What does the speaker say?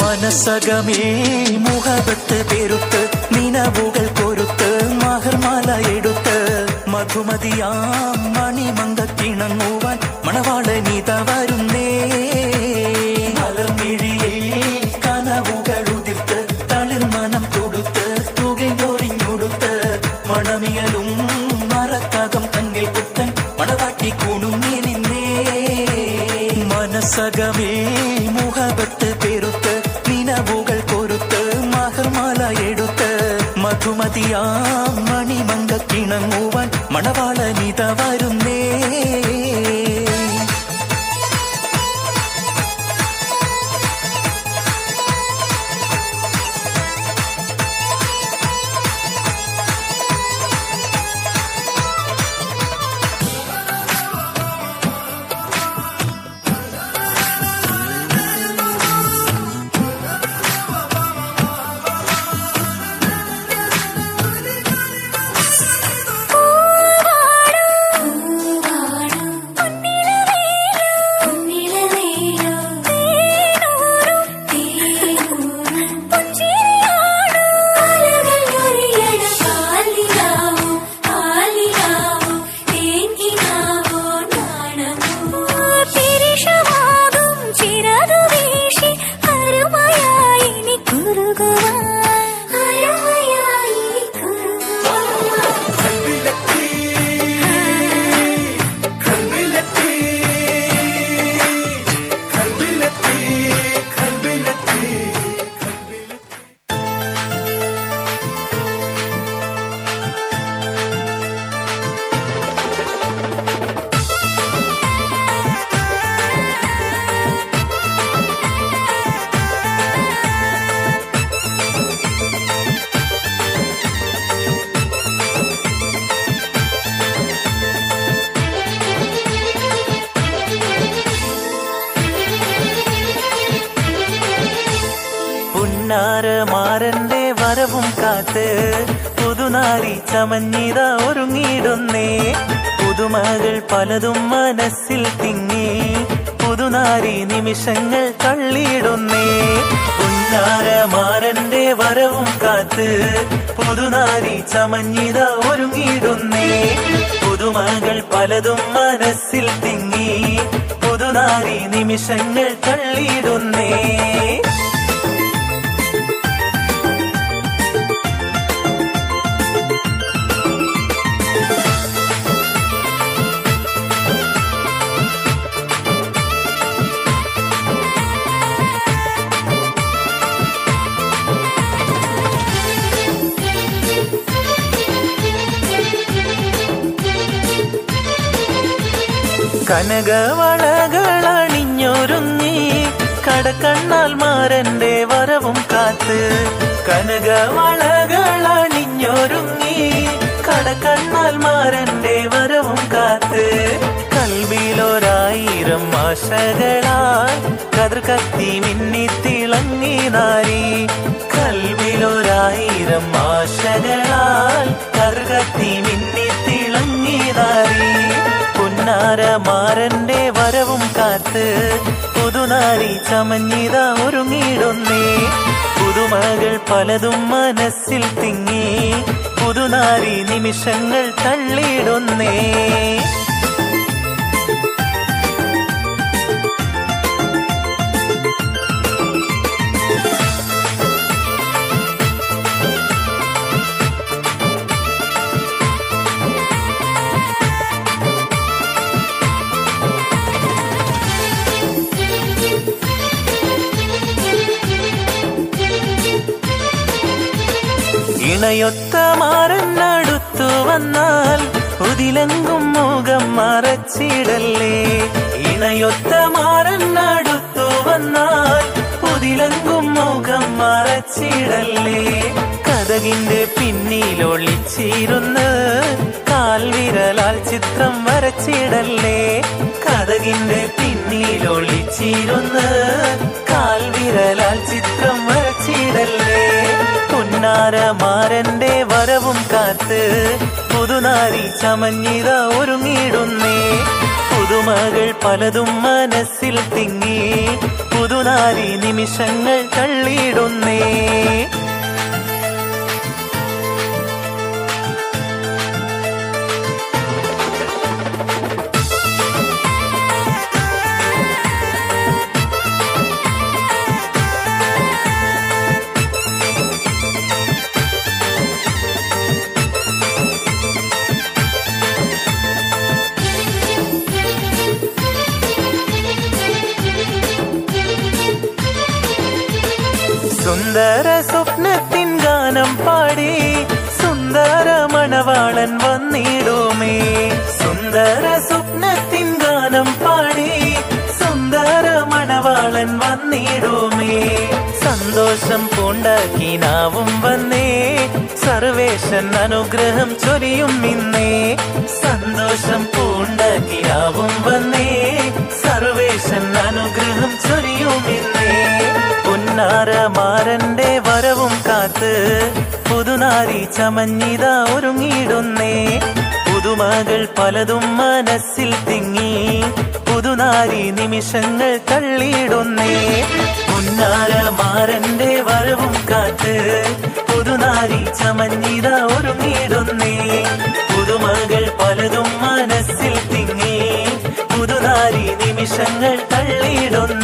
മനസ്സകമേ മുഹബത്ത് പെരുത്ത് നിനവുകൾ കൊരുത്ത് മഹർമാല എടുത്ത് മധുമതിയാം മണിമങ്കക്കിണങ്ങുവാൻ മണവാളനിത വരുന്നേ. മലർമിഴിയിൽ കനവുകൾ ഉതിർത്ത് തളിർ മനം കൊടുത്ത് തുകയൊറിഞ്ഞൊടുത്ത് മണമിയലും മറക്കകം തന്നിൽ പുത്തൻ മണവാട്ടി കുണുങ്ങി നിന്നേ. മനസ്സകമേ മുഹബത്ത് പെരുത്ത് നിനവുകൾ കൊരുത്ത് മഹർമാല എടുത്ത് മധുമതിയാം മണിമങ്കക്കിണങ്ങുവാൻ മണവാളനിത വരുന്നേ. മാരന്റെ വരവും കാത്ത് പുതുനാരി ചമഞ്ഞിത ഒരുങ്ങിടുന്നേ. പുതുമകൾ പലതും മനസ്സിൽ തിങ്ങി പുതുനാരി നിമിഷങ്ങൾ തള്ളിയിടുന്നേ. പുന്നാരമാരന്റെ വരവും കാത്ത് പുതുനാരി ചമഞ്ഞിത ഒരുങ്ങിടുന്നേ. പുതുമകൾ പലതും മനസ്സിൽ തിങ്ങി പുതുനാരി നിമിഷങ്ങൾ തള്ളിയിടുന്നേ. കനകവളകളണിഞ്ഞൊരുങ്ങി കടക്കണ്ണാൽ മാരന്റെ വരവും കാത്ത്. കനകവളകളണിഞ്ഞൊരുങ്ങി കടക്കണ്ണാൽ മാരന്റെ വരവും കാത്ത്. കൽവിലൊരായിരം ആശകളാൽ കതിർ കത്തി മിന്നി തിളങ്ങി നാരി. കൽവിലൊരായിരം ആശകളാൽ കതിർ കത്തി മിന്നി തിളങ്ങി നാരി. പുന്നാരമാരന്റെ വരവും കാത്ത് പുതുനാരി ചമഞ്ഞിത ഒരുങ്ങിടുന്നേ. പുതുമകൾ പലതും മനസ്സിൽ തിങ്ങി പുതുനാരി നിമിഷങ്ങൾ തള്ളിയിടുന്നേ. ഇണയൊത്ത മാറന്നടുത്തു വന്നാൽ ഉതിലെങ്കും മുഖം മറച്ചിടല്ലേ. ഇണയൊത്ത മാറന്നടുത്തു വന്നാൽ ഉതിലെങ്കും മുഖം മറച്ചിടല്ലേ. കതകിന്റെ പിന്നിലൊളിച്ചിരുന്ന് കാൽവിരലാൽ ചിത്രം വരച്ചിടല്ലേ. കതകിന്റെ പിന്നിലൊളിച്ചിരുന്ന് കാൽവിരലാൽ ചിത്രം വരച്ചിടല്ലേ. പുന്നാരമാരന്റെ വരവും കാത്ത് പുതുനാരി ചമഞ്ഞിത ഒരുങ്ങിടുന്നേ. പുതുമകൾ പലതും മനസ്സിൽ തിങ്ങി പുതുനാരി നിമിഷങ്ങൾ തള്ളിയിടുന്നേ. സുന്ദര സ്വപ്നത്തിൻ ഗാനം പാടി സുന്ദര മണവാളൻ വന്നിടുമേ. സുന്ദര സ്വപ്നത്തിൻ ഗാനം പാടി സുന്ദര മണവാളൻ വന്നിടുമേ. സന്തോഷം പൂണ്ടാക്കിനാവും വന്നേ, സർവേശൻ അനുഗ്രഹം ചൊരിയും ഇന്നേ. സന്തോഷം പൂണ്ടാക്കിനാവും വന്നേ, സർവേശൻ അനുഗ്രഹം ചൊരിയും ഇന്നേ. പുന്നാരമാരന്റെ വരവും കാത്ത് പുതുനാരി ചമഞ്ഞിത ഒരുങ്ങിടുന്നേ. പുതുമകൾ പലതും മനസ്സിൽ തിങ്ങി പുതുനാരി നിമിഷങ്ങൾ തള്ളിയിടുന്നേ. പുന്നാരമാരന്റെ വരവും കാത്ത് പുതുനാരി ചമഞ്ഞിത ഒരുങ്ങിടുന്നേ. പുതുമകൾ പലതും മനസ്സിൽ തിങ്ങി പുതുനാരി നിമിഷങ്ങൾ തള്ളിയിടുന്നേ.